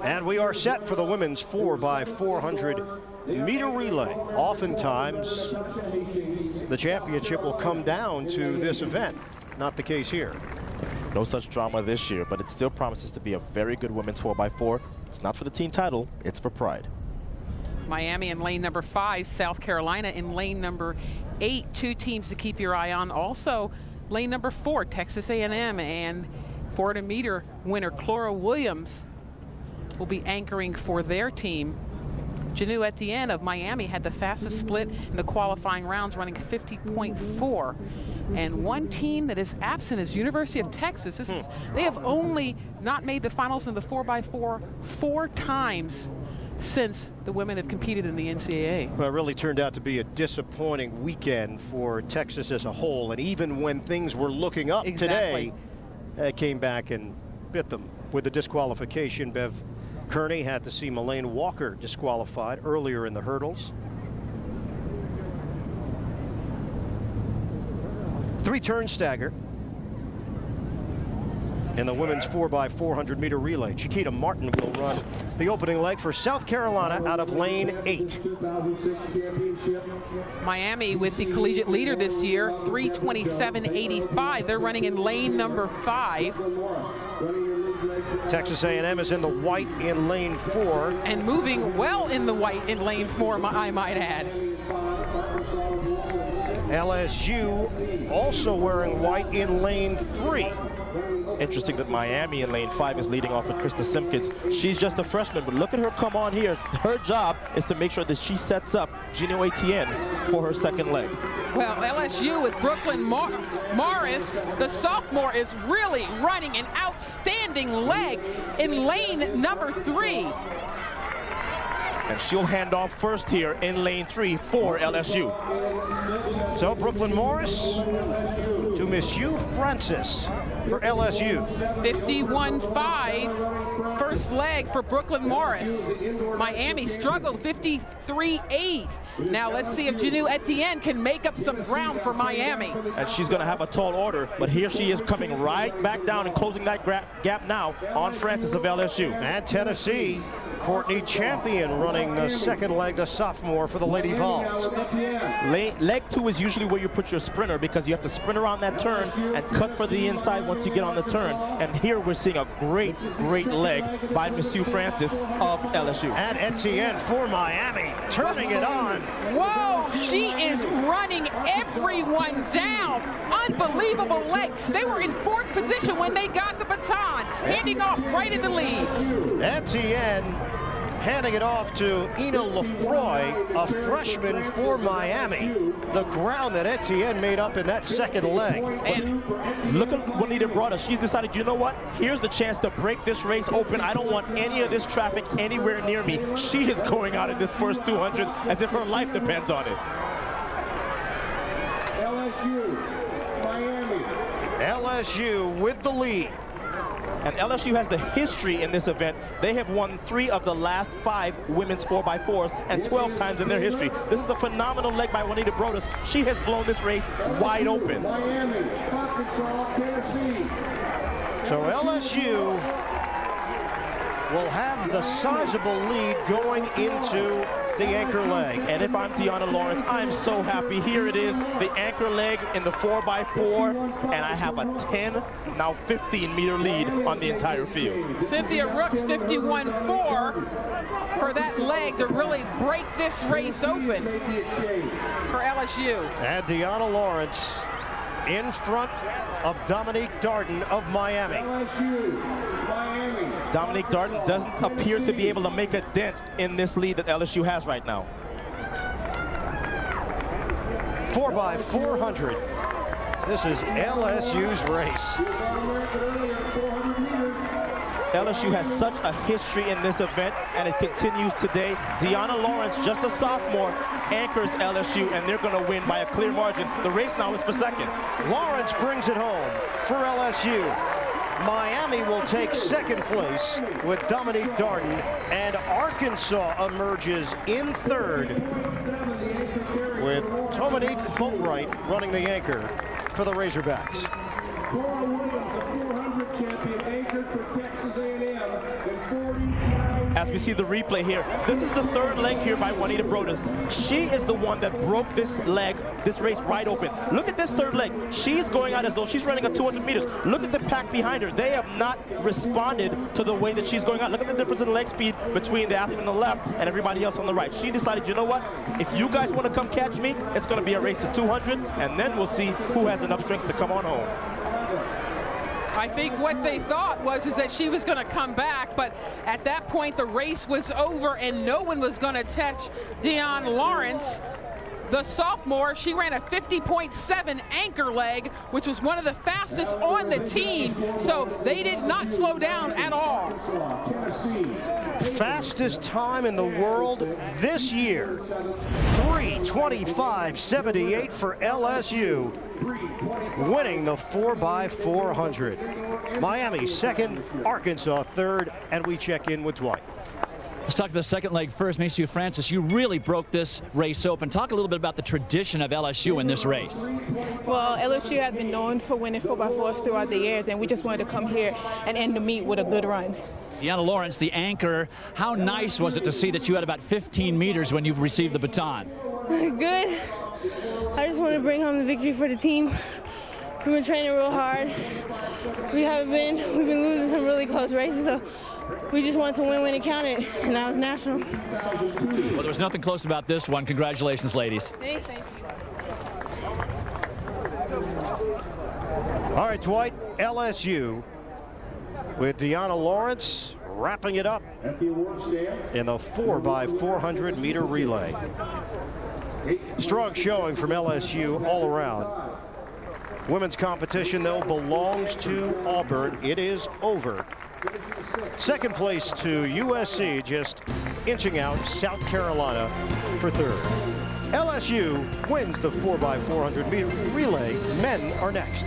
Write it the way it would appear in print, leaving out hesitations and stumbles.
And we are set for the women's 4x400 meter relay. Oftentimes, the championship will come down to this event. Not the case here. No such drama this year, but it still promises to be a very good women's 4x4. It's not for the team title, it's for pride. Miami in lane number 5, South Carolina in lane number 8. 2 teams to keep your eye on. Also, lane number 4, Texas A&M, and 400 meter winner Clora Williams will be anchoring for their team. Janu Etienne of Miami had the fastest split in the qualifying rounds, running 50.4. And one team that is absent is University of Texas. They have only not made the finals in the 4x4 4 times since the women have competed in the NCAA. Well, it really turned out to be a disappointing weekend for Texas as a whole. And even when things were looking up today, it came back and bit them with the disqualification. Bev Kearney had to see Melaine Walker disqualified earlier in the hurdles. 3-turn stagger in the women's 4x400 meter relay. Chiquita Martin will run the opening leg for South Carolina out of lane 8. Miami with the collegiate leader this year, 3:27.85. They're running in lane number 5. Texas A&M is in the white in lane 4. And moving well in the white in lane 4, I might add. LSU also wearing white in lane 3. Interesting that Miami in lane 5 is leading off with Krista Simpkins. She's just a freshman, but look at her come on here. Her job is to make sure that she sets up Gino Etienne for her second leg. Well, LSU with Brooklyn Morris, the sophomore, is really running an outstanding leg in lane number 3. And she'll hand off first here in lane 3 for LSU. So Brooklyn Morris to Meisue Francis for LSU. 51.5, first leg for Brooklyn Morris. Miami struggled, 53.8. Now let's see if Janu Etienne can make up some ground for Miami. And she's going to have a tall order, but here she is coming right back down and closing that gap now on Francis of LSU. And Tennessee, Courtney Champion running the second leg, the sophomore for the Lady Vols. Leg 2 is usually where you put your sprinter because you have to sprint around that turn and cut for the inside once you get on the turn. And here we're seeing a great leg by Meisue Francis of LSU. And Etienne for Miami, turning it on. Whoa, she is running everyone down. Unbelievable leg. They were in 4th position when they got the baton, handing off right in the lead. Etienne handing it off to Ina Lefroy, a freshman for Miami. The ground that Etienne made up in that second leg. And look at Juanita brought us. She's decided, you know what? Here's the chance to break this race open. I don't want any of this traffic anywhere near me. She is going out in this first 200 as if her life depends on it. LSU, Miami. LSU with the lead. And LSU has the history in this event. They have won 3 of the last 5 women's 4x4s and 12 times in their history. This is a phenomenal leg by Juanita Brodas. She has blown this race wide open. Miami, Arkansas, Tennessee. So LSU will have the sizable lead going into the anchor leg. And if I'm Deonna Lawrence, I'm so happy. Here it is, the anchor leg in the 4x4, and I have a 10, now 15-meter lead on the entire field. Cynthia Rooks, 51.4 for that leg to really break this race open for LSU. And Deonna Lawrence in front of Dominique Darden of Miami. LSU, Miami. Dominique Darden doesn't appear to be able to make a dent in this lead that LSU has right now. 4x400. This is LSU's race. LSU has such a history in this event, and it continues today. Deonna Lawrence, just a sophomore, anchors LSU, and they're going to win by a clear margin. The race now is for second. Lawrence brings it home for LSU. Miami will take second place with Dominique Darden, and Arkansas emerges in third with Dominique Boatwright running the anchor for the Razorbacks. Cora Williams, the 400 champion, anchored for Texas A&M in 40. as we see the replay here. This is the third leg here by Juanita Broadus. She is the one that broke this race right open. Look at this third leg. She's going out as though she's running a 200 meters. Look at the pack behind her. They have not responded to the way that she's going out. Look at the difference in leg speed between the athlete on the left and everybody else on the right. She decided, you know what? If you guys want to come catch me, it's going to be a race to 200, and then we'll see who has enough strength to come on home. I think what they thought was that she was going to come back, but at that point the race was over and no one was going to touch Deonna Lawrance. The sophomore, she ran a 50.7 anchor leg, which was one of the fastest on the team, so they did not slow down at all. Fastest time in the world this year, 3:25.78 for LSU, winning the 4x400. Miami second, Arkansas third, and we check in with Dwight. Let's talk to the second leg first. Meisue Francis, you really broke this race open. Talk a little bit about the tradition of LSU in this race. Well, LSU has been known for winning 4x4s throughout the years, and we just wanted to come here and end the meet with a good run. Deonna Lawrance, the anchor, how nice was it to see that you had about 15 meters when you received the baton? Good. I just want to bring home the victory for the team. We've been training real hard. We've been losing some really close races, so we just wanted to win when it counted, and that was national. Well, there was nothing close about this one. Congratulations, ladies. Hey, thank you. All right, Dwight, LSU with Deonna Lawrence wrapping it up in the 4x400 meter relay. Strong showing from LSU all around. Women's competition, though, belongs to Auburn. It is over. Second place to USC, just inching out South Carolina for third. LSU wins the 4x400 meter relay. Men are next.